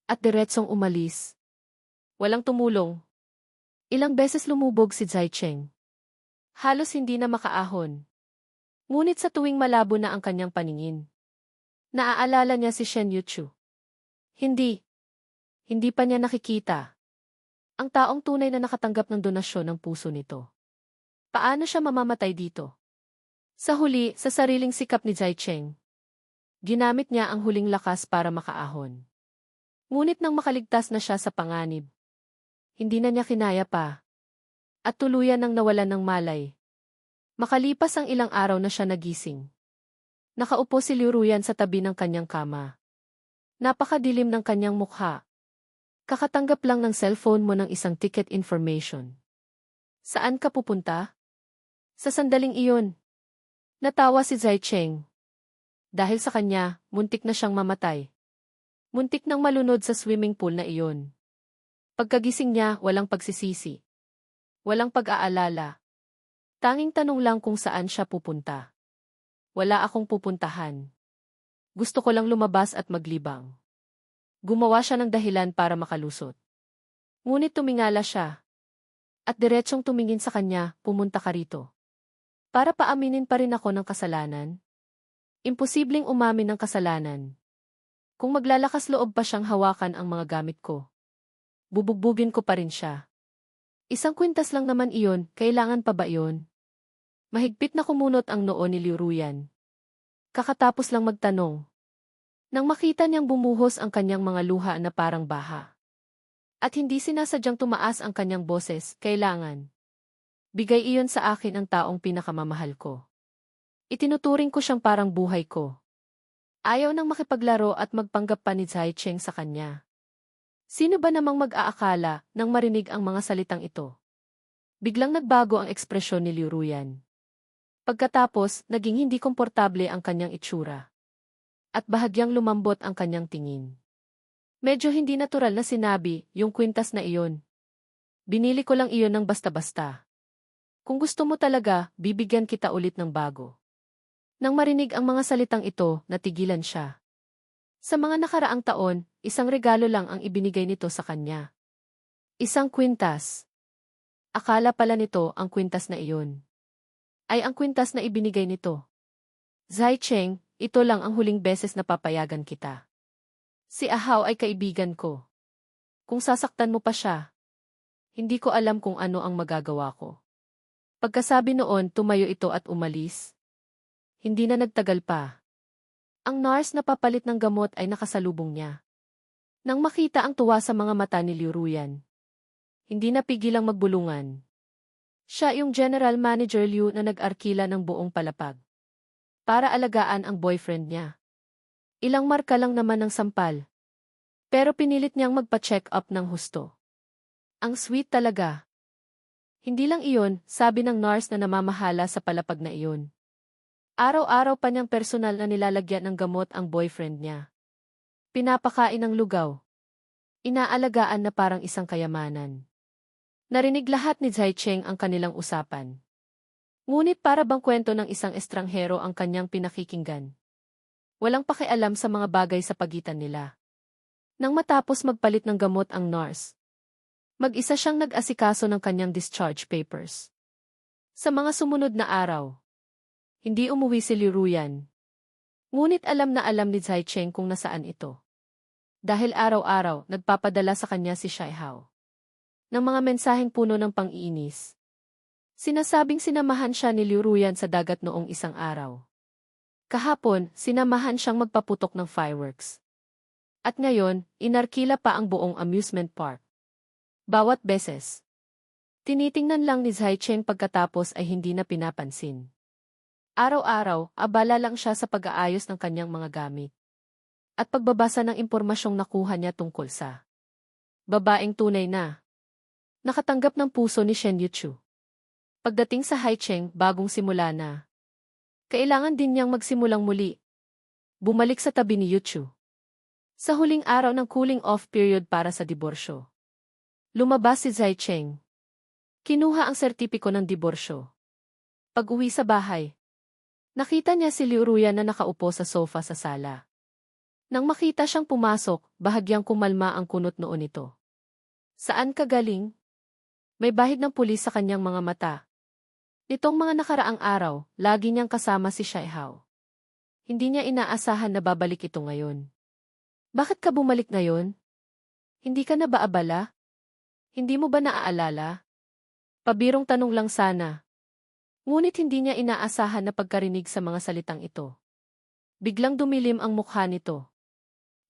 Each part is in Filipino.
at diretsong umalis. Walang tumulong. Ilang beses lumubog si Zai Cheng. Halos hindi na makaahon. Ngunit sa tuwing malabo na ang kanyang paningin, naaalala niya si Shen Yuchu. Hindi. Hindi pa niya nakikita ang taong tunay na nakatanggap ng donasyon ng puso nito. Paano siya mamamatay dito? Sa huli, sa sariling sikap ni Zai Cheng, ginamit niya ang huling lakas para makaahon. Ngunit nang makaligtas na siya sa panganib, hindi na niya kinaya pa. At tuluyan nang nawalan ng malay. Makalipas ang ilang araw na siya nagising. Nakaupo si Liu Ruyan sa tabi ng kanyang kama. Napakadilim ng kanyang mukha. Kakatanggap lang ng cellphone mo ng isang ticket information. Saan ka pupunta? Sa sandaling iyon. Natawa si Zai Cheng. Dahil sa kanya, muntik na siyang mamatay. Muntik nang malunod sa swimming pool na iyon. Pagkagising niya, walang pagsisisi. Walang pag-aalala. Tanging tanong lang kung saan siya pupunta. Wala akong pupuntahan. Gusto ko lang lumabas at maglibang. Gumawa siya ng dahilan para makalusot. Ngunit tumingala siya. At diretsong tumingin sa kanya, pumunta ka rito. Para paaminin pa rin ako ng kasalanan? Imposibleng umamin ng kasalanan. Kung maglalakas loob pa siyang hawakan ang mga gamit ko, bubugbugin ko pa rin siya. Isang kwintas lang naman iyon, kailangan pa ba iyon? Mahigpit na kumunot ang noo ni Liu Ruyan. Kakatapos lang magtanong. Nang makita niyang bumuhos ang kanyang mga luha na parang baha. At hindi sinasadyang tumaas ang kanyang boses, kailangan. Bigay iyon sa akin ang taong pinakamamahal ko. Itinuturing ko siyang parang buhay ko. Ayaw nang makipaglaro at magpanggap pa ni Zai Cheng sa kanya. Sino ba namang mag-aakala nang marinig ang mga salitang ito? Biglang nagbago ang ekspresyon ni Liu Ruyan. Pagkatapos, naging hindi komportable ang kanyang itsura. At bahagyang lumambot ang kanyang tingin. Medyo hindi natural na sinabi, yung kwintas na iyon. Binili ko lang iyon ng basta-basta. Kung gusto mo talaga, bibigyan kita ulit ng bago. Nang marinig ang mga salitang ito, natigilan siya. Sa mga nakaraang taon, isang regalo lang ang ibinigay nito sa kanya. Isang kwintas. Akala pala nito ang kwintas na iyon. Ay ang kwintas na ibinigay nito. Zai Cheng, ito lang ang huling beses na papayagan kita. Si Ahao ay kaibigan ko. Kung sasaktan mo pa siya, hindi ko alam kung ano ang magagawa ko. Pagkasabi noon, tumayo ito at umalis. Hindi na nagtagal pa. Ang nurse na papalit ng gamot ay nakasalubong niya. Nang makita ang tuwa sa mga mata ni Liu Ruyan, hindi napigilang magbulungan. Siya yung general manager Liu na nag-arkila ng buong palapag. Para alagaan ang boyfriend niya. Ilang marka lang naman ng sampal. Pero pinilit niyang magpa-check up ng husto. Ang sweet talaga. Hindi lang iyon, sabi ng nurse na namamahala sa palapag na iyon. Araw-araw pa niyang personal na nilalagyan ng gamot ang boyfriend niya. Pinapakain ng lugaw. Inaalagaan na parang isang kayamanan. Narinig lahat ni Zai Cheng ang kanilang usapan. Ngunit para bang kwento ng isang estranghero ang kanyang pinakikinggan. Walang pakialam sa mga bagay sa pagitan nila. Nang matapos magpalit ng gamot ang nurse, mag-isa siyang nag-asikaso ng kanyang discharge papers. Sa mga sumunod na araw, hindi umuwi si Liu Ruyan. Ngunit alam na alam ni Zai Cheng kung nasaan ito. Dahil araw-araw, nagpapadala sa kanya si Shai Hao ng mga mensaheng puno ng pang-iinis. Sinasabing sinamahan siya ni Liu Ruyan sa dagat noong isang araw. Kahapon, sinamahan siyang magpaputok ng fireworks. At ngayon, inarkila pa ang buong amusement park. Bawat beses, tinitingnan lang ni Zai Cheng pagkatapos ay hindi na pinapansin. Araw-araw, abala lang siya sa pag-aayos ng kanyang mga gamit. At pagbabasa ng impormasyong nakuha niya tungkol sa babaeng tunay na nakatanggap ng puso ni Shen Yuchu. Pagdating sa Haicheng, bagong simula na. Kailangan din niyang magsimulang muli. Bumalik sa tabi ni Yuchu. Sa huling araw ng cooling off period para sa diborsyo. Lumabas si Zai Cheng. Kinuha ang sertipiko ng diborsyo. Pag-uwi sa bahay, nakita niya si Liu Ruyan na nakaupo sa sofa sa sala. Nang makita siyang pumasok, bahagyang kumalma ang kunot noo nito. Saan ka galing? May bahid ng pulis sa kanyang mga mata. Nitong mga nakaraang araw, lagi niyang kasama si Shaihao. Hindi niya inaasahan na babalik ito ngayon. Bakit ka bumalik ngayon? Hindi ka na ba abala? Hindi mo ba naaalala? Pabirong tanong lang sana. Ngunit hindi niya inaasahan na pagkarinig sa mga salitang ito. Biglang dumilim ang mukha nito.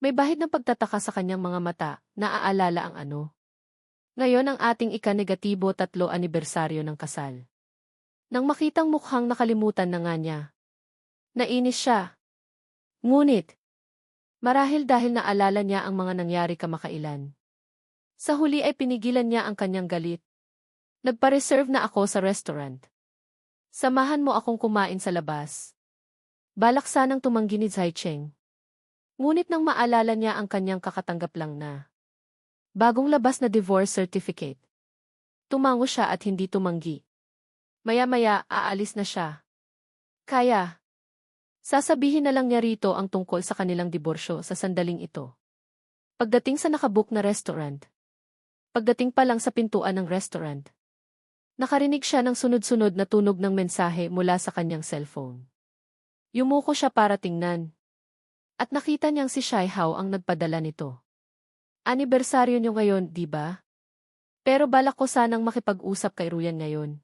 May bahid ng pagtataka sa kanyang mga mata, naaalala ang ano. Ngayon ang ating ika-negatibo 3 anibersaryo ng kasal. Nang makitang mukhang nakalimutan na nga niya. Nainis siya. Ngunit, marahil dahil naalala niya ang mga nangyari kamakailan. Sa huli ay pinigilan niya ang kanyang galit. Nagpa-reserve na ako sa restaurant. Samahan mo akong kumain sa labas. Balak sanang tumanggi ni Zaicheng. Ngunit nang maalala niya ang kanyang kakatanggap lang na bagong labas na divorce certificate. Tumango siya at hindi tumanggi. Maya-maya, aalis na siya. Kaya, sasabihin na lang niya rito ang tungkol sa kanilang diborsyo sa sandaling ito. Pagdating sa nakabook na restaurant. Pagdating pa lang sa pintuan ng restaurant. Nakarinig siya ng sunod-sunod na tunog ng mensahe mula sa kanyang cellphone. Yumuko siya para tingnan. At nakita niyang si Shaihao ang nagpadala nito. Anibersaryo niyo ngayon, di ba? Pero balak ko sanang makipag-usap kay Ruyan ngayon.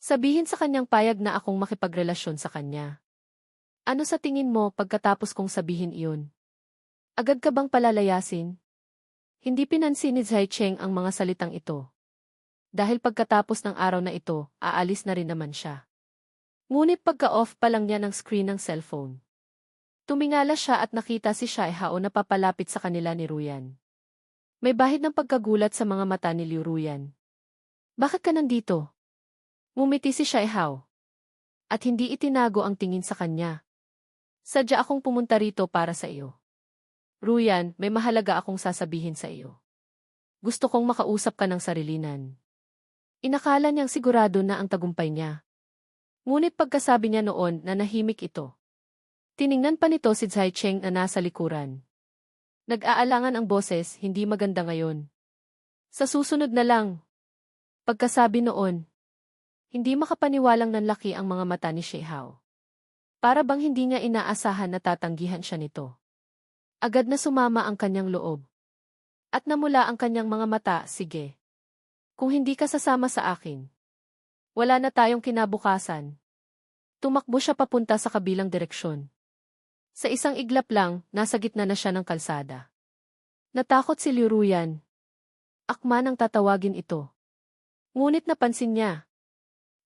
Sabihin sa kanyang payag na akong makipagrelasyon sa kanya. Ano sa tingin mo pagkatapos kong sabihin iyon? Agad ka bang palalayasin? Hindi pinansin ni Zaicheng ang mga salitang ito. Dahil pagkatapos ng araw na ito, aalis na rin naman siya. Ngunit pagka-off pa lang niya ng screen ng cellphone. Tumingala siya at nakita si Shaihao na papalapit sa kanila ni Ruyan. May bahid ng pagkagulat sa mga mata ni Liu Ruyan. Bakit ka nandito? Ngumiti si Shaihao. At hindi itinago ang tingin sa kanya. Sadya akong pumunta rito para sa iyo. Ruyan, may mahalaga akong sasabihin sa iyo. Gusto kong makausap ka ng sarilinan. Inakala niyang sigurado na ang tagumpay niya. Ngunit pagkasabi niya noon na nahimik ito. Tiningnan pa nito si Zaicheng na nasa likuran. Nag-aalangan ang boses, hindi maganda ngayon. Sa susunod na lang. Pagkasabi noon, hindi makapaniwalang nanlaki ang mga mata ni Shaihao. Para bang hindi niya inaasahan na tatanggihan siya nito. Agad na sumama ang kanyang loob. At namula ang kanyang mga mata, sige. Kung hindi ka sasama sa akin, wala na tayong kinabukasan. Tumakbo siya papunta sa kabilang direksyon. Sa isang iglap lang, nasa gitna na siya ng kalsada. Natakot si Liu Ruyan. Akma nang tatawagin ito. Ngunit napansin niya.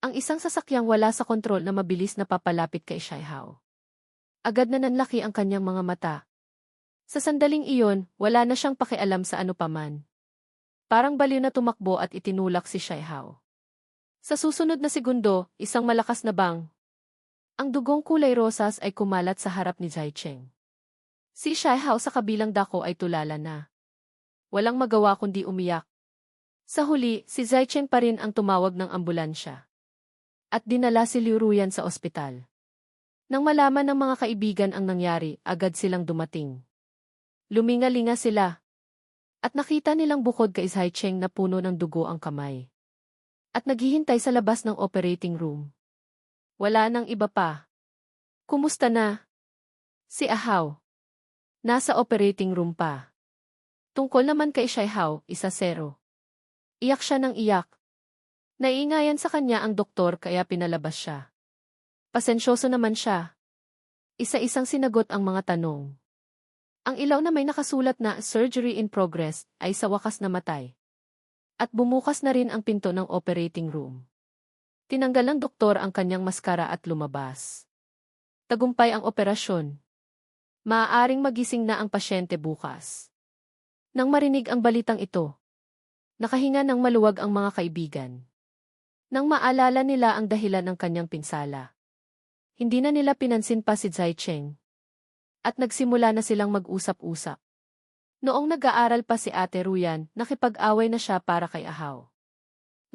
Ang isang sasakyang wala sa kontrol na mabilis na papalapit kay Shaihao. Agad na nanlaki ang kanyang mga mata. Sa sandaling iyon, wala na siyang pakialam sa ano paman. Parang baliw na tumakbo at itinulak si Shaihao. Sa susunod na segundo, isang malakas na bang. Ang dugong kulay rosas ay kumalat sa harap ni Zaicheng. Si Shaihao sa kabilang dako ay tulala na. Walang magawa kundi umiyak. Sa huli, si Zaicheng pa rin ang tumawag ng ambulansya. At dinala si Liu Ruyan sa ospital. Nang malaman ng mga kaibigan ang nangyari, agad silang dumating. Luminga-linga sila. At nakita nilang bukod kay Zaicheng na puno ng dugo ang kamay. At naghihintay sa labas ng operating room. Wala nang iba pa. Kumusta na? Si Ahao. Nasa operating room pa. Tungkol naman kay Shaihao, 1-0. Iyak siya ng iyak. Naiingayan sa kanya ang doktor kaya pinalabas siya. Pasensyoso naman siya. Isa-isang sinagot ang mga tanong. Ang ilaw na may nakasulat na surgery in progress ay sa wakas namatay. At bumukas na rin ang pinto ng operating room. Tinanggal ng doktor ang kanyang maskara at lumabas. Tagumpay ang operasyon. Maaaring magising na ang pasyente bukas. Nang marinig ang balitang ito, nakahinga ng maluwag ang mga kaibigan. Nang maalala nila ang dahilan ng kanyang pinsala, hindi na nila pinansin pa si Zaicheng. At nagsimula na silang mag-usap-usap. Noong nag-aaral pa si Ate Ruyan, nakipag-away na siya para kay Ahao.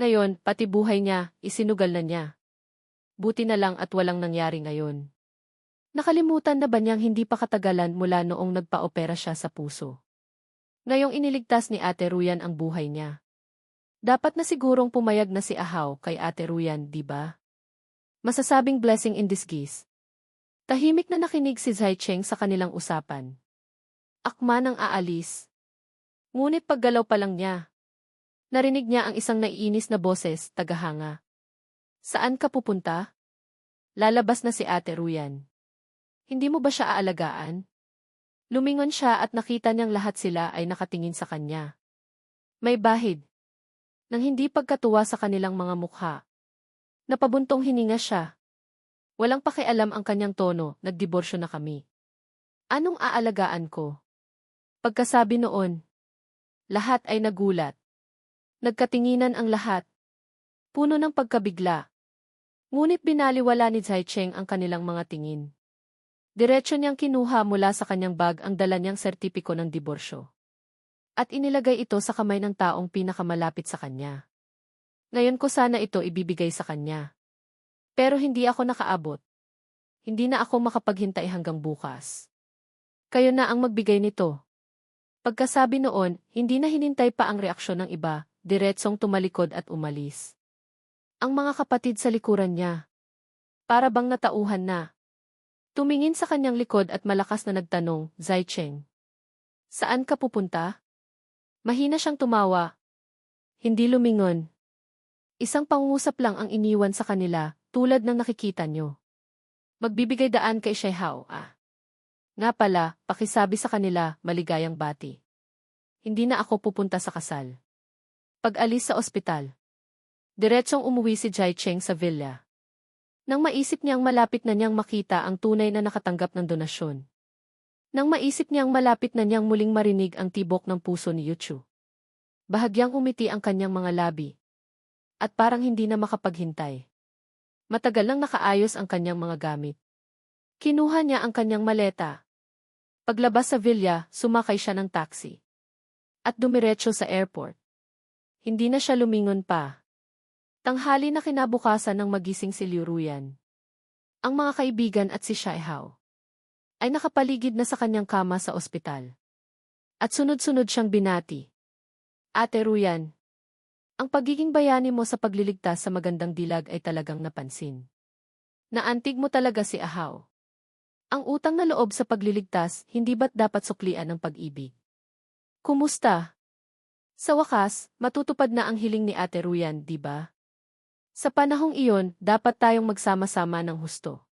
Ngayon, pati buhay niya, isinugal na niya. Buti na lang at walang nangyari ngayon. Nakalimutan na ba niyang hindi pa katagalan mula noong nagpa-opera siya sa puso? Ngayong iniligtas ni Ate Ruyan ang buhay niya. Dapat na sigurong pumayag na si Ahaw kay Ate Ruyan, di ba? Masasabing blessing in disguise. Tahimik na nakinig si Zai Cheng sa kanilang usapan. Akma nang aalis. Ngunit paggalaw pa lang niya, narinig niya ang isang naiinis na boses, tagahanga. Saan ka pupunta? Lalabas na si Ate Ruyan. Hindi mo ba siya aalagaan? Lumingon siya at nakita niyang lahat sila ay nakatingin sa kanya. May bahid. Nang hindi pagkatuwa sa kanilang mga mukha. Napabuntong hininga siya. Walang pakialam ang kanyang tono, nagdiborsyo na kami. Anong aalagaan ko? Pagkasabi noon, lahat ay nagulat. Nagkatinginan ang lahat. Puno ng pagkabigla. Ngunit binaliwala ni Zai Cheng ang kanilang mga tingin. Diretso niyang kinuha mula sa kanyang bag ang dala niyang sertipiko ng diborsyo. At inilagay ito sa kamay ng taong pinakamalapit sa kanya. Ngayon ko sana ito ibibigay sa kanya. Pero hindi ako nakaabot. Hindi na ako makapaghintay hanggang bukas. Kayo na ang magbigay nito. Pagkasabi noon, hindi na hinintay pa ang reaksyon ng iba, diretsong tumalikod at umalis. Ang mga kapatid sa likuran niya. Para bang natauhan na. Tumingin sa kanyang likod at malakas na nagtanong, Zai Cheng. Saan ka pupunta? Mahina siyang tumawa. Hindi lumingon. Isang pangungusap lang ang iniwan sa kanila, tulad ng nakikita nyo. Magbibigay daan kay Shaihao, Nga pala, pakisabi sa kanila, maligayang bati. Hindi na ako pupunta sa kasal. Pag-alis sa ospital. Diretsong umuwi si Zai Cheng sa villa. Nang maisip niyang malapit na niyang makita ang tunay na nakatanggap ng donasyon. Nang maisip niyang malapit na niyang muling marinig ang tibok ng puso ni Yuchu. Bahagyang umiti ang kanyang mga labi. At parang hindi na makapaghintay. Matagal nang nakaayos ang kanyang mga gamit. Kinuha niya ang kanyang maleta. Paglabas sa villa, sumakay siya ng taxi. At dumiretso sa airport. Hindi na siya lumingon pa. Tanghali na kinabukasan ng magising si Liu Ruyan. Ang mga kaibigan at si Shaihao ay nakapaligid na sa kanyang kama sa ospital. At sunod-sunod siyang binati. Ate Ruyan, ang pagiging bayani mo sa pagliligtas sa magandang dilag ay talagang napansin. Naantig mo talaga si Ahaw. Ang utang na loob sa pagliligtas, hindi ba't dapat suklian ng pag-ibig? Kumusta? Sa wakas, matutupad na ang hiling ni Ate Ruyan, di ba? Sa panahong iyon, dapat tayong magsama-sama ng husto.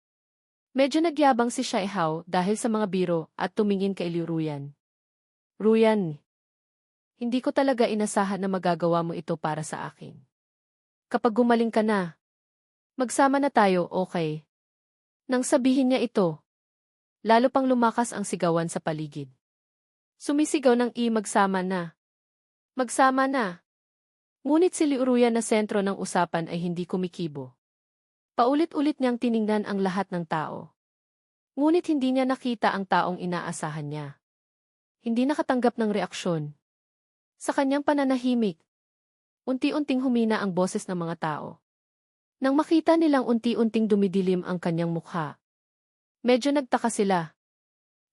Medyo nagyabang si Shaihao dahil sa mga biro at tumingin kay Liu Ruyan. Ruyan, hindi ko talaga inasahan na magagawa mo ito para sa akin. Kapag gumaling ka na, magsama na tayo, okay? Nang sabihin niya ito, lalo pang lumakas ang sigawan sa paligid. Sumisigaw ng magsama na. Magsama na. Ngunit si Liu Ruyan na sentro ng usapan ay hindi kumikibo. Paulit-ulit niyang tiningnan ang lahat ng tao. Ngunit hindi niya nakita ang taong inaasahan niya. Hindi nakatanggap ng reaksyon. Sa kanyang pananahimik, unti-unting humina ang boses ng mga tao. Nang makita nilang unti-unting dumidilim ang kanyang mukha, medyo nagtaka sila.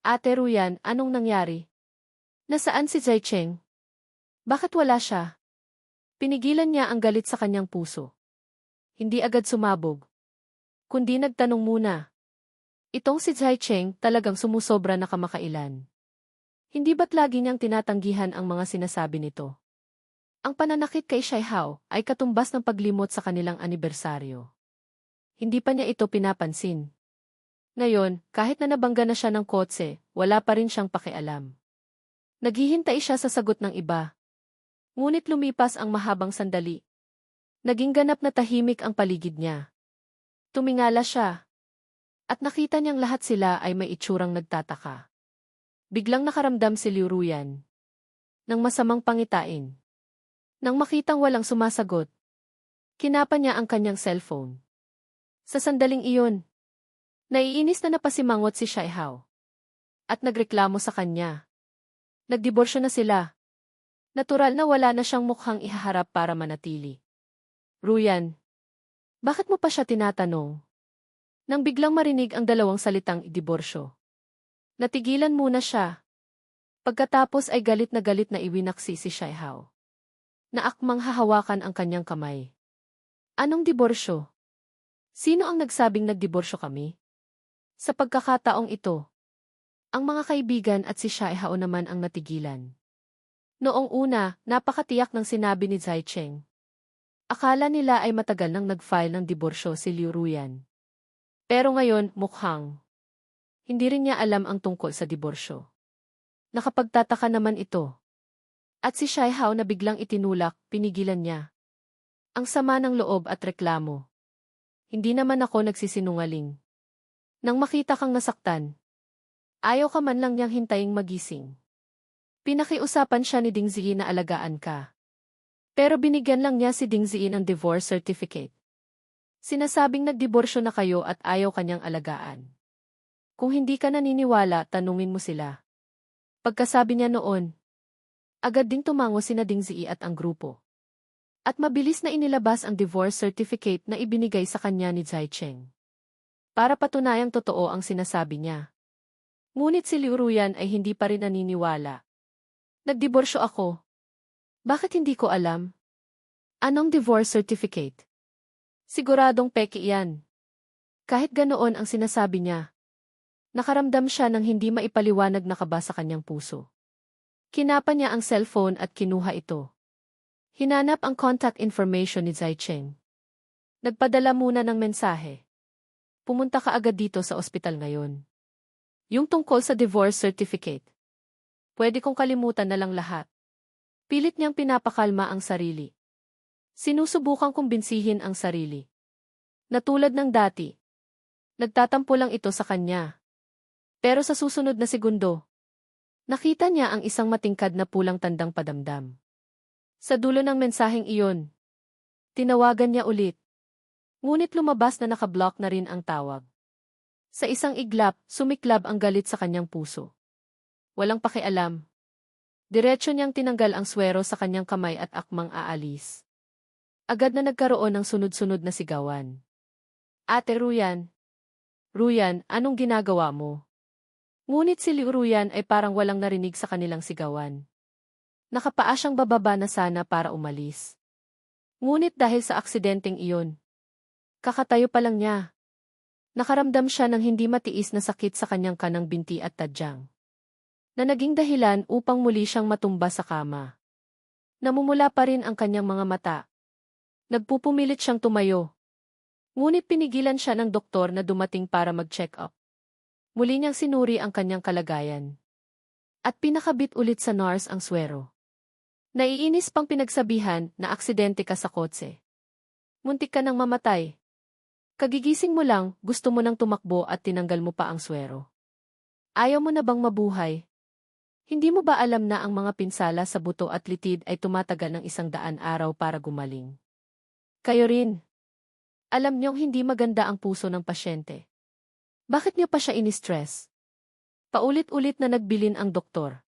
Ate Ruyan, anong nangyari? Nasaan si Zai Cheng? Bakit wala siya? Pinigilan niya ang galit sa kanyang puso. Hindi agad sumabog. Kundi nagtanong muna. Itong si Zai Cheng talagang sumusobra na kamakailan. Hindi ba't lagi niyang tinatanggihan ang mga sinasabi nito? Ang pananakit kay Shaihao ay katumbas ng paglimot sa kanilang anibersaryo. Hindi pa niya ito pinapansin. Ngayon, kahit na nabangga na siya ng kotse, wala pa rin siyang pakialam. Naghihintay siya sa sagot ng iba. Ngunit lumipas ang mahabang sandali. Naging ganap na tahimik ang paligid niya. Tumingala siya. At nakita niyang lahat sila ay may itsurang nagtataka. Biglang nakaramdam si Liu Ruyan ng masamang pangitain. Nang makitang walang sumasagot, kinapa niya ang kanyang cellphone. Sa sandaling iyon, naiinis na napasimangot si Shaihao. At nagreklamo sa kanya. Nagdiborsyo na sila. Natural na wala na siyang mukhang ihaharap para manatili. Ruyan, bakit mo pa siya tinatanong? Nang biglang marinig ang dalawang salitang diborsyo. Natigilan muna siya. Pagkatapos ay galit na iwinaksi si Shaihao. Naakmang hahawakan ang kanyang kamay. Anong diborsyo? Sino ang nagsabing nagdiborsyo kami? Sa pagkakataong ito, ang mga kaibigan at si Shaihao naman ang natigilan. Noong una, napakatiyak ng sinabi ni Zai Cheng. Akala nila ay matagal nang nag-file ng diborsyo si Liu Ruyan. Pero ngayon, mukhang hindi rin niya alam ang tungkol sa diborsyo. Nakapagtataka naman ito. At si Shaihao na biglang itinulak, pinigilan niya. Ang sama ng loob at reklamo. Hindi naman ako nagsisinungaling. Nang makita kang nasaktan, ayaw ka man lang niyang hintaying magising. Pinakiusapan siya ni Ding Ziyi na alagaan ka. Pero binigyan lang niya si Ding Ziyi ng divorce certificate. Sinasabing nagdiborsyo na kayo at ayaw kanyang alagaan. Kung hindi ka naniniwala, tanungin mo sila. Pagkasabi niya noon, agad ding tumango sina Ding Ziyi at ang grupo. At mabilis na inilabas ang divorce certificate na ibinigay sa kanya ni Zai Cheng. Para patunayang totoo ang sinasabi niya. Ngunit si Liu Ruyan ay hindi pa rin naniniwala. Nagdiborsyo ako. Bakit hindi ko alam? Anong divorce certificate? Siguradong peke iyan. Kahit ganoon ang sinasabi niya. Nakaramdam siya ng hindi maipaliwanag na kaba sa kanyang puso. Kinapa niya ang cellphone at kinuha ito. Hinanap ang contact information ni Zai Cheng. Nagpadala muna ng mensahe. Pumunta ka agad dito sa ospital ngayon. Yung tungkol sa divorce certificate. Pwede kong kalimutan na lang lahat. Pilit niyang pinapakalma ang sarili. Sinusubukang kumbinsihin ang sarili. Natulad ng dati. Nagtatampo lang ito sa kanya. Pero sa susunod na segundo, nakita niya ang isang matingkad na pulang tandang padamdam. Sa dulo ng mensaheng iyon, tinawagan niya ulit. Ngunit lumabas na nakablock na rin ang tawag. Sa isang iglap, sumiklab ang galit sa kanyang puso. Walang pakialam. Diretso niyang tinanggal ang swero sa kanyang kamay at akmang aalis. Agad na nagkaroon ng sunod-sunod na sigawan. Ate Ruyan. Ruyan, anong ginagawa mo? Ngunit si Liu Ruyan ay parang walang narinig sa kanilang sigawan. Nakapaa siyang bababa na sana para umalis. Ngunit dahil sa aksidenteng iyon, kakatayo pa lang niya. Nakaramdam siya ng hindi matiis na sakit sa kanyang kanang binti at tadyang. Na naging dahilan upang muli siyang matumba sa kama. Namumula pa rin ang kanyang mga mata. Nagpupumilit siyang tumayo. Ngunit pinigilan siya ng doktor na dumating para mag-check up. Muli niyang sinuri ang kanyang kalagayan. At pinakabit ulit sa nurse ang swero. Naiinis pang pinagsabihan na aksidente ka sa kotse. Muntik ka nang mamatay. Kagigising mo lang, gusto mo nang tumakbo at tinanggal mo pa ang swero. Ayaw mo na bang mabuhay? Hindi mo ba alam na ang mga pinsala sa buto at litid ay tumatagal ng 100 araw para gumaling? Kayo rin. Alam niyong hindi maganda ang puso ng pasyente. Bakit niyo pa siya ini-stress? Paulit-ulit na nagbilin ang doktor.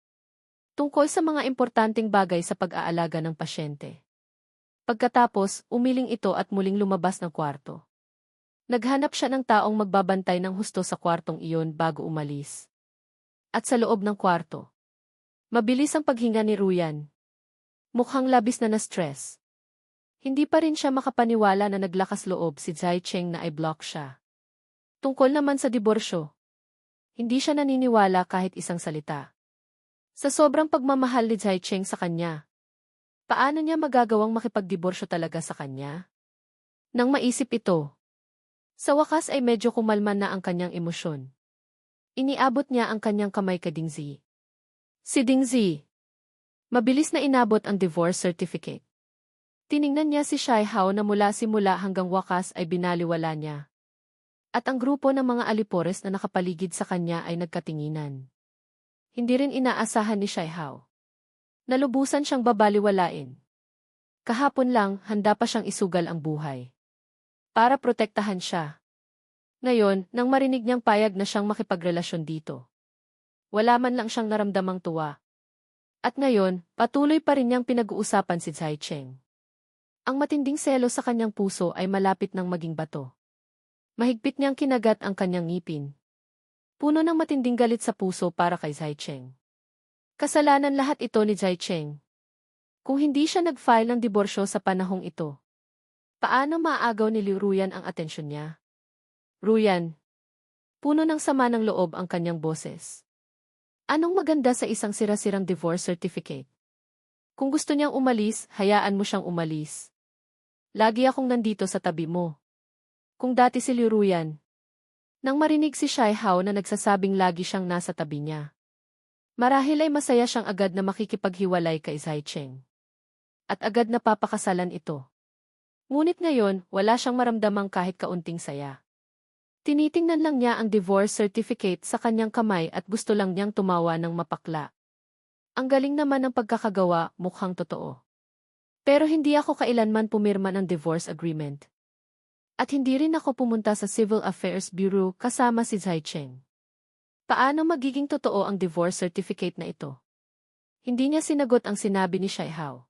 Tungkol sa mga importanteng bagay sa pag-aalaga ng pasyente. Pagkatapos, umiling ito at muling lumabas ng kwarto. Naghanap siya ng taong magbabantay ng husto sa kwartong iyon bago umalis. At sa loob ng kwarto, mabilis ang paghinga ni Ruyan. Mukhang labis na na-stress. Hindi pa rin siya makapaniwala na naglakas loob si Zai Cheng na i-block siya. Tungkol naman sa diborsyo, hindi siya naniniwala kahit isang salita. Sa sobrang pagmamahal ni Zai Cheng sa kanya, paano niya magagawang makipagdiborsyo talaga sa kanya? Nang maisip ito, sa wakas ay medyo kumalma na ang kanyang emosyon. Iniabot niya ang kanyang kamay kay Ding Ziyi. Si Ding Ziyi, mabilis na inabot ang divorce certificate. Tiningnan niya si Shaihao na mula simula hanggang wakas ay binaliwala niya. At ang grupo ng mga alipores na nakapaligid sa kanya ay nagkatinginan. Hindi rin inaasahan ni Shaihao. Nalubusan siyang babaliwalain. Kahapon lang, handa pa siyang isugal ang buhay. Para protektahan siya. Ngayon, nang marinig niyang payag na siyang makipagrelasyon dito, wala man lang siyang naramdamang tuwa. At ngayon, patuloy pa rin niyang pinag-uusapan si Zai Cheng. Ang matinding selos sa kanyang puso ay malapit ng maging bato. Mahigpit niyang kinagat ang kanyang ngipin. Puno ng matinding galit sa puso para kay Zaicheng. Kasalanan lahat ito ni Zaicheng. Kung hindi siya nag-file ng diborsyo sa panahong ito, paano maaagaw ni Liu Ruyan ang atensyon niya? Ruyan. Puno ng sama ng loob ang kanyang boses. Anong maganda sa isang sira-sirang divorce certificate? Kung gusto niyang umalis, hayaan mo siyang umalis. Lagi akong nandito sa tabi mo. Kung dati si Liu Ruyan. Nang marinig si Shai Hao na nagsasabing lagi siyang nasa tabi niya. Marahil ay masaya siyang agad na makikipaghiwalay kay Zaicheng. At agad na papakasalan ito. Ngunit ngayon, wala siyang maramdamang kahit kaunting saya. Tinitingnan lang niya ang divorce certificate sa kanyang kamay at gusto lang niyang tumawa ng mapakla. Ang galing naman ng pagkakagawa, mukhang totoo. Pero hindi ako kailanman pumirma ng divorce agreement. At hindi rin ako pumunta sa Civil Affairs Bureau kasama si Zaicheng. Paano magiging totoo ang divorce certificate na ito? Hindi niya sinagot ang sinabi ni Shai Hao.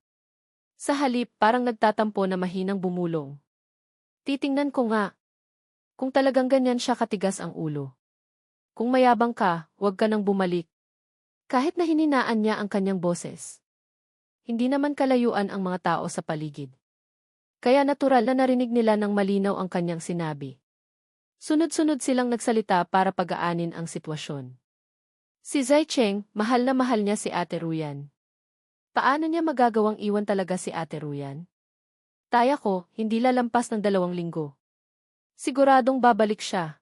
Sa halip, parang nagtatampo na mahinang bumulong. Titingnan ko nga. Kung talagang ganyan siya katigas ang ulo. Kung mayabang ka, huwag ka nang bumalik. Kahit na hininaan niya ang kanyang boses. Hindi naman kalayuan ang mga tao sa paligid. Kaya natural na narinig nila ng malinaw ang kanyang sinabi. Sunod-sunod silang nagsalita para pagaanin ang sitwasyon. Si Zaicheng, mahal na mahal niya si Ate Ruyan. Paano niya magagawang iwan talaga si Ate Ruyan? Taya ko, hindi lalampas ng 2 linggo. Siguradong babalik siya.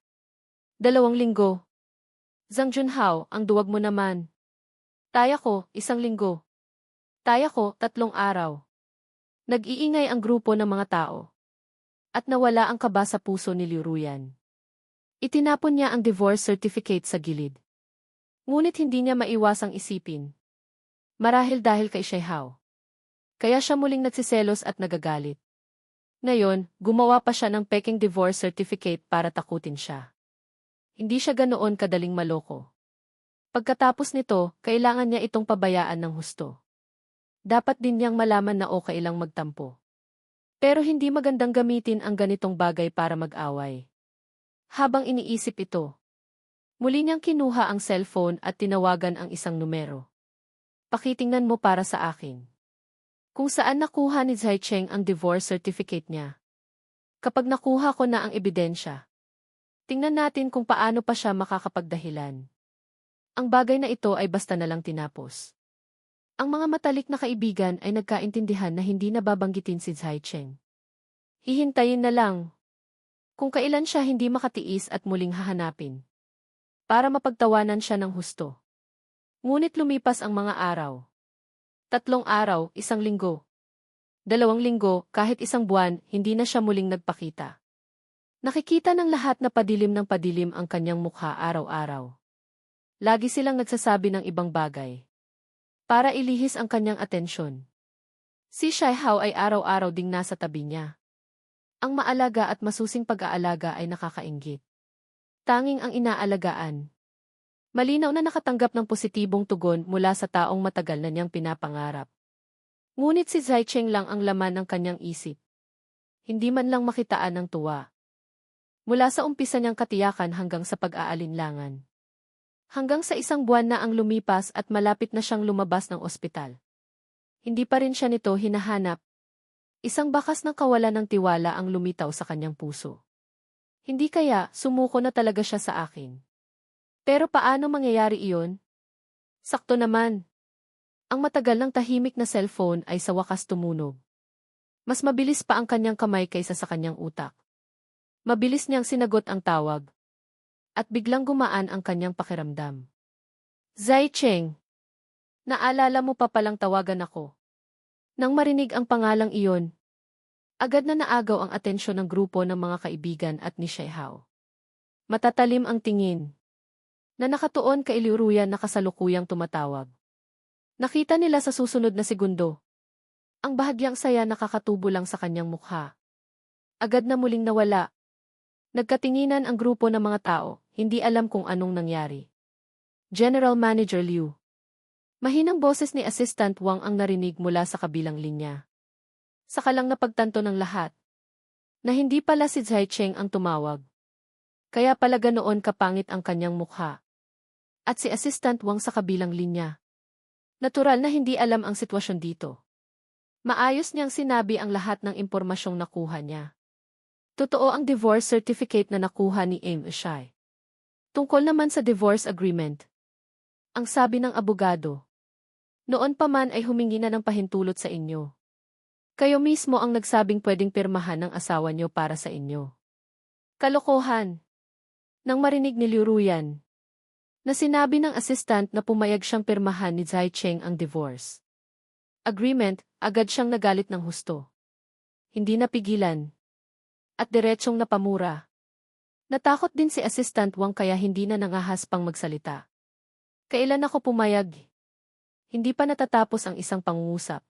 2 linggo. Zhang Junhao, ang duwag mo naman. Taya ko, 1 linggo. Taya ko, 3 araw. Nag-iingay ang grupo ng mga tao. At nawala ang kaba sa puso ni Liu Ruyan. Itinapon niya ang divorce certificate sa gilid. Ngunit hindi niya maiwasang isipin. Marahil dahil kay Shai Hao. Kaya siya muling nagsiselos at nagagalit. Ngayon, gumawa pa siya ng peking divorce certificate para takutin siya. Hindi siya ganoon kadaling maloko. Pagkatapos nito, kailangan niya itong pabayaan ng husto. Dapat din niyang malaman na okay lang magtampo. Pero hindi magandang gamitin ang ganitong bagay para mag-away. Habang iniisip ito, muli niyang kinuha ang cellphone at tinawagan ang isang numero. Pakitingnan mo para sa akin. Kung saan nakuha ni Zaicheng ang divorce certificate niya. Kapag nakuha ko na ang ebidensya, tingnan natin kung paano pa siya makakapagdahilan. Ang bagay na ito ay basta na lang tinapos. Ang mga matalik na kaibigan ay nagkaintindihan na hindi nababanggitin si Zaicheng. Hihintayin na lang. Kung kailan siya hindi makatiis at muling hahanapin. Para mapagtawanan siya ng husto. Ngunit lumipas ang mga araw. 3 araw, 1 linggo. 2 linggo, kahit 1 buwan, hindi na siya muling nagpakita. Nakikita ng lahat na padilim ng padilim ang kanyang mukha araw-araw. Lagi silang nagsasabi ng ibang bagay. Para ilihis ang kanyang atensyon. Si Shai Hao ay araw-araw ding nasa tabi niya. Ang maalaga at masusing pag-aalaga ay nakakainggit. Tanging ang inaalagaan. Malinaw na nakatanggap ng positibong tugon mula sa taong matagal na niyang pinapangarap. Ngunit si Zaicheng lang ang laman ng kanyang isip. Hindi man lang makitaan ng tuwa. Mula sa umpisa niyang katiyakan hanggang sa pag-aalinlangan. Hanggang sa 1 buwan na ang lumipas at malapit na siyang lumabas ng ospital. Hindi pa rin siya nito hinahanap. Isang bakas ng kawalan ng tiwala ang lumitaw sa kanyang puso. Hindi kaya, sumuko na talaga siya sa akin. Pero paano mangyayari iyon? Sakto naman. Ang matagal ng tahimik na cellphone ay sa wakas tumunog. Mas mabilis pa ang kanyang kamay kaysa sa kanyang utak. Mabilis niyang sinagot ang tawag. At biglang gumaan ang kanyang pakiramdam. Zaicheng! Naalala mo pa palang tawagan ako. Nang marinig ang pangalang iyon, agad na naagaw ang atensyon ng grupo ng mga kaibigan at ni Shai Hao. Matatalim ang tingin. Na nakatuon kay Liu Ruyan na kasalukuyang tumatawag. Nakita nila sa susunod na segundo. Ang bahagyang saya nakakatubo lang sa kanyang mukha. Agad na muling nawala. Nagkatinginan ang grupo ng mga tao, hindi alam kung anong nangyari. General Manager Liu. Mahinang boses ni Assistant Wang ang narinig mula sa kabilang linya. Saka lang napagtanto ng lahat. Na hindi pala si Zaicheng ang tumawag. Kaya pala ganoon kapangit ang kanyang mukha. At si Assistant Wang sa kabilang linya. Natural na hindi alam ang sitwasyon dito. Maayos niyang sinabi ang lahat ng impormasyong nakuha niya. Totoo ang divorce certificate na nakuha ni Aim Shai. Tungkol naman sa divorce agreement. Ang sabi ng abogado. Noon pa man ay humingi na ng pahintulot sa inyo. Kayo mismo ang nagsabing pwedeng pirmahan ng asawa niyo para sa inyo. Kalokohan. Nang marinig ni Liu Ruyan, na sinabi ng assistant na pumayag siyang pirmahan ni Zai Cheng ang divorce agreement, agad siyang nagalit ng husto. Hindi napigilan. At diretsyong napamura. Natakot din si Assistant Wang kaya hindi na nangahas pang magsalita. Kailan ako pumayag? Hindi pa natatapos ang isang pangungusap.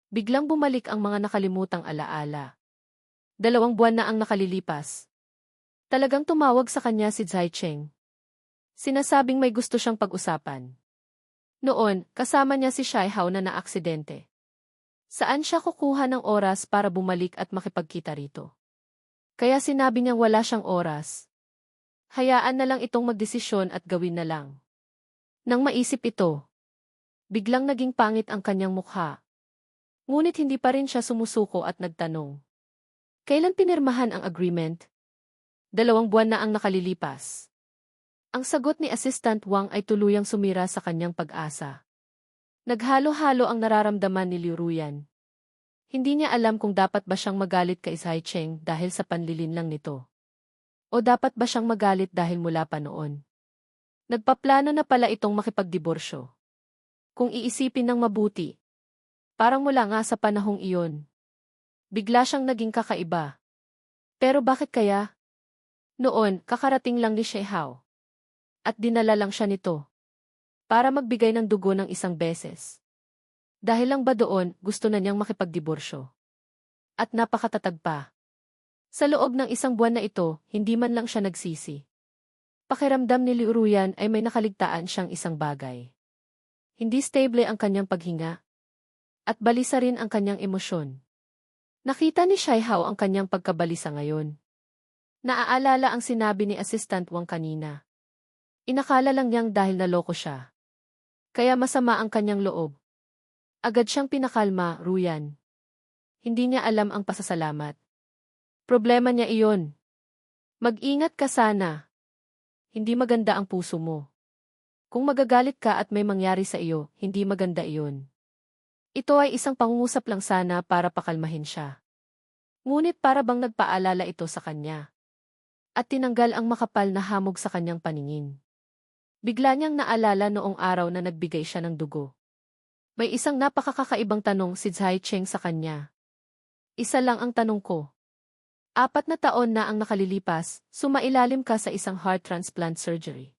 Biglang bumalik ang mga nakalimutang alaala. 2 buwan na ang nakalilipas. Talagang tumawag sa kanya si Zai Cheng. Sinasabing may gusto siyang pag-usapan. Noon, kasama niya si Shai Hao na naaksidente. Saan siya kukuha ng oras para bumalik at makipagkita rito? Kaya sinabi niyang wala siyang oras. Hayaan na lang itong magdesisyon at gawin na lang. Nang maisip ito, biglang naging pangit ang kanyang mukha. Ngunit hindi pa rin siya sumusuko at nagtanong. Kailan pinirmahan ang agreement? 2 buwan na ang nakalilipas. Ang sagot ni Assistant Wang ay tuluyang sumira sa kanyang pag-asa. Naghalo-halo ang nararamdaman ni Liu Ruyan. Hindi niya alam kung dapat ba siyang magalit kay Zai Cheng dahil sa panlilin lang nito. O dapat ba siyang magalit dahil mula pa noon? Nagpaplano na pala itong makipagdiborsyo. Kung iisipin ng mabuti, parang mula nga sa panahong iyon. Bigla siyang naging kakaiba. Pero bakit kaya? Noon, kakarating lang ni Shai Hao. At dinala lang siya nito. Para magbigay ng dugo ng 1 beses. Dahil lang ba doon, gusto na niyang makipagdiborsyo. At napakatatag pa. Sa loob ng 1 buwan na ito, hindi man lang siya nagsisi. Pakiramdam ni Liu Ruyan ay may nakaligtaan siyang isang bagay. Hindi stable ang kanyang paghinga. At balisa rin ang kanyang emosyon. Nakita ni Shai Hao ang kanyang pagkabalisa ngayon. Naaalala ang sinabi ni Assistant Wang kanina. Inakala lang niyang dahil naloko siya. Kaya masama ang kanyang loob. Agad siyang pinakalma, Ruyan. Hindi niya alam ang pasasalamat. Problema niya iyon. Mag-ingat ka sana. Hindi maganda ang puso mo. Kung magagalit ka at may mangyari sa iyo, hindi maganda iyon. Ito ay isang pangungusap lang sana para pakalmahin siya. Ngunit para bang nagpaalala ito sa kanya. At tinanggal ang makapal na hamog sa kanyang paningin. Bigla niyang naalala noong araw na nagbigay siya ng dugo. May isang napakakakaibang tanong si Zai Cheng sa kanya. Isa lang ang tanong ko. 4 na taon na ang nakalilipas, sumailalim ka sa isang heart transplant surgery.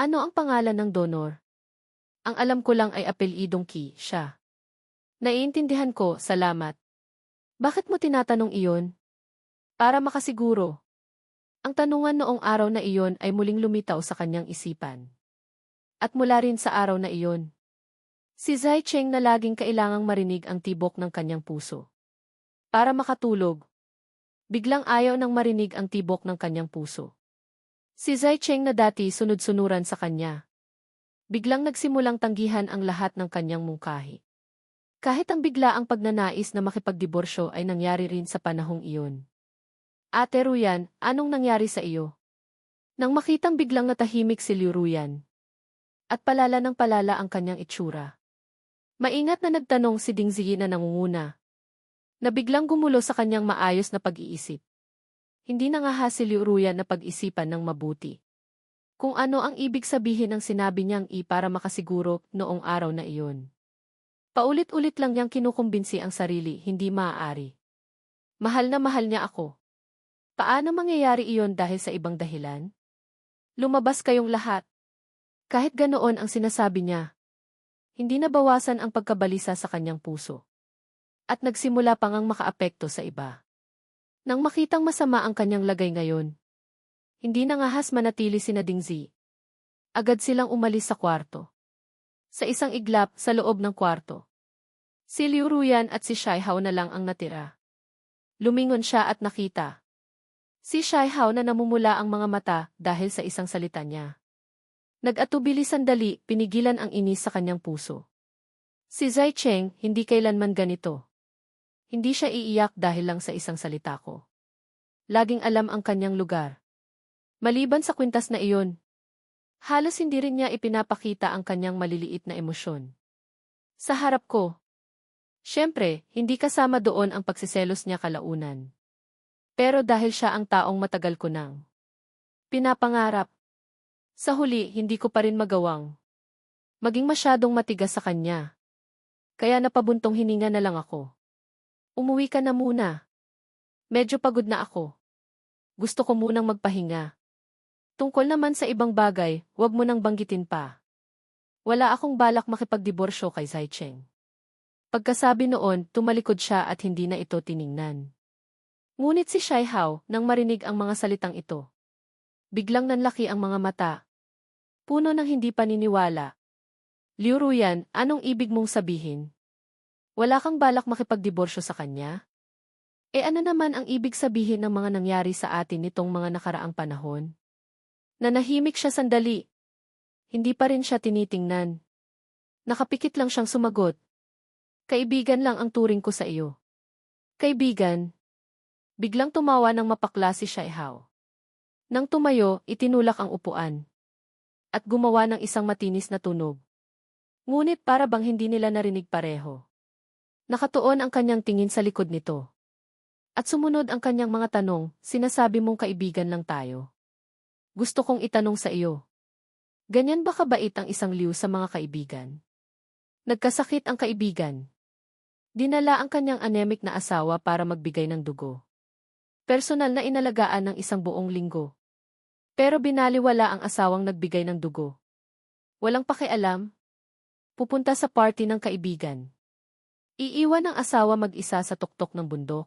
Ano ang pangalan ng donor? Ang alam ko lang ay apelyidong Qi, siya. Naiintindihan ko, salamat. Bakit mo tinatanong iyon? Para makasiguro. Ang tanungan noong araw na iyon ay muling lumitaw sa kanyang isipan. At mula rin sa araw na iyon, si Zai Cheng na laging kailangang marinig ang tibok ng kanyang puso. Para makatulog, biglang ayaw nang marinig ang tibok ng kanyang puso. Si Zai Cheng na dati sunod-sunuran sa kanya. Biglang nagsimulang tanggihan ang lahat ng kanyang mungkahi. Kahit ang biglaang pagnanais na makipagdiborsyo ay nangyari rin sa panahong iyon. Ate Ruyan, anong nangyari sa iyo? Nang makitang biglang natahimik si Liu Ruyan. At palala ng palala ang kanyang itsura. Maingat na nagtanong si Ding Ziyi na nangunguna. Na biglang gumulo sa kanyang maayos na pag-iisip. Hindi na nga si Liu Ruyan na pag-isipan ng mabuti. Kung ano ang ibig sabihin ng sinabi niyang para makasiguro noong araw na iyon. Paulit-ulit lang niyang kinukumbinsi ang sarili, hindi maaari. Mahal na mahal niya ako. Paano mangyayari iyon dahil sa ibang dahilan? Lumabas kayong lahat. Kahit ganoon ang sinasabi niya, hindi nabawasan ang pagkabalisa sa kanyang puso. At nagsimula pang ang makaapekto sa iba. Nang makitang masama ang kanyang lagay ngayon, hindi na ngahas manatili sina Ding Zi. Agad silang umalis sa kwarto. Sa isang iglap sa loob ng kwarto, si Liu Ruyan at si Shai Hao na lang ang natira. Lumingon siya at nakita Si Shaihao na namumula ang mga mata dahil sa isang salita niya. Nag-atubili sandali, pinigilan ang inis sa kanyang puso. Si Zai Cheng, hindi kailanman ganito. Hindi siya iiyak dahil lang sa isang salita ko. Laging alam ang kanyang lugar. Maliban sa kwintas na iyon, halos hindi rin niya ipinapakita ang kanyang maliliit na emosyon. Sa harap ko, siyempre, hindi kasama doon ang pagsiselos niya kalaunan. Pero dahil siya ang taong matagal ko nang pinapangarap, sa huli hindi ko pa rin magawang maging masyadong matigas sa kanya. Kaya napabuntong hininga na lang ako. Umuwi ka na muna. Medyo pagod na ako. Gusto ko munang magpahinga. Tungkol naman sa ibang bagay, wag mo nang banggitin pa. Wala akong balak makipagdiborsyo kay Zai Cheng. Pagkasabi noon, tumalikod siya at hindi na ito tiningnan. Ngunit si Shaihao, nang marinig ang mga salitang ito, biglang nanlaki ang mga mata. Puno ng hindi paniniwala. Liu Ruyan, anong ibig mong sabihin? Wala kang balak makipagdiborsyo sa kanya? Ano naman ang ibig sabihin ng mga nangyari sa atin nitong mga nakaraang panahon? Nanahimik siya sandali. Hindi pa rin siya tinitingnan. Nakapikit lang siyang sumagot. Kaibigan lang ang turing ko sa iyo. Kaibigan? Biglang tumawa ng mapakla si Shaihao. Nang tumayo, itinulak ang upuan. At gumawa ng isang matinis na tunog. Ngunit para bang hindi nila narinig pareho. Nakatuon ang kanyang tingin sa likod nito. At sumunod ang kanyang mga tanong, sinasabi mong kaibigan lang tayo. Gusto kong itanong sa iyo. Ganyan ba kabait ang isang Liu sa mga kaibigan? Nagkasakit ang kaibigan. Dinala ang kanyang anemic na asawa para magbigay ng dugo. Personal na inalagaan ng isang buong linggo. Pero binaliwala ang asawang nagbigay ng dugo. Walang pakialam. Pupunta sa party ng kaibigan. Iiwan ang asawa mag-isa sa tuktok ng bundok.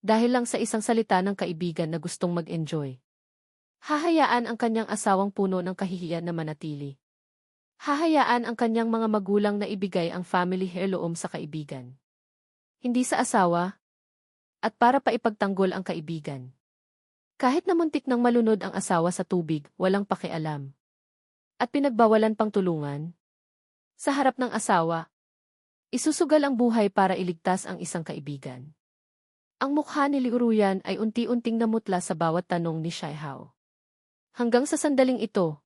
Dahil lang sa isang salita ng kaibigan na gustong mag-enjoy. Hahayaan ang kanyang asawang puno ng kahihiyan na manatili. Hahayaan ang kanyang mga magulang na ibigay ang family heirloom sa kaibigan. Hindi sa asawa. At para paipagtanggol ang kaibigan. Kahit na muntik nang malunod ang asawa sa tubig, walang pakialam. At pinagbawalan pang tulungan. Sa harap ng asawa, isusugal ang buhay para iligtas ang isang kaibigan. Ang mukha ni Liu Ruyan ay unti-unting namutla sa bawat tanong ni Shaihao. Hanggang sa sandaling ito,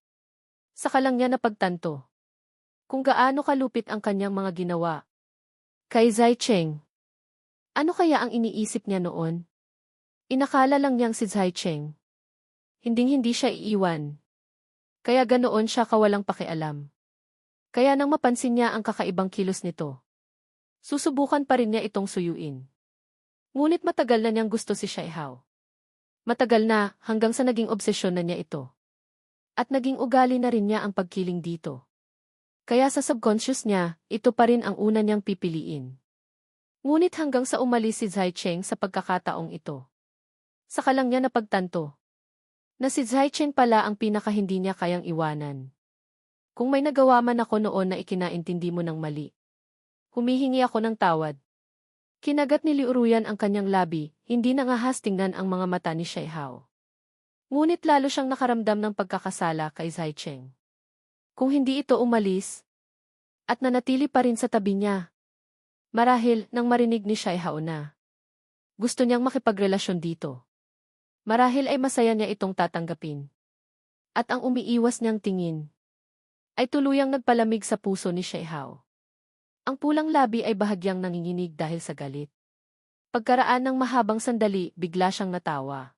saka lang niya napagtanto kung gaano kalupit ang kanyang mga ginawa. Kay Zai Cheng, ano kaya ang iniisip niya noon? Inakala lang niyang si Zai Cheng. Hinding-hindi siya iiwan. Kaya ganoon siya kawalang pakialam. Kaya nang mapansin niya ang kakaibang kilos nito, susubukan pa rin niya itong suyuin. Ngunit matagal na niyang gusto si Shaihao. Matagal na, hanggang sa naging obsesyon na niya ito. At naging ugali na rin niya ang pagkiling dito. Kaya sa subconscious niya, ito pa rin ang una niyang pipiliin. Ngunit hanggang sa umalis si Zai Cheng sa pagkakataong ito. Saka lang niya napagtanto na si Zai Cheng pala ang pinaka hindi niya kayang iwanan. Kung may nagawa man ako noon na ikinaintindi mo ng mali, humihingi ako ng tawad. Kinagat ni Liu Ruyan ang kanyang labi, hindi nangahas tingnan ang mga mata ni Shaihao. Ngunit lalo siyang nakaramdam ng pagkakasala kay Zai Cheng. Kung hindi ito umalis, at nanatili pa rin sa tabi niya. Marahil nang marinig ni Shaihao na gusto niyang makipagrelasyon dito. Marahil ay masaya niya itong tatanggapin. At ang umiiwas niyang tingin ay tuluyang nagpalamig sa puso ni Shaihao. Ang pulang labi ay bahagyang nanginginig dahil sa galit. Pagkaraan ng mahabang sandali, bigla siyang natawa.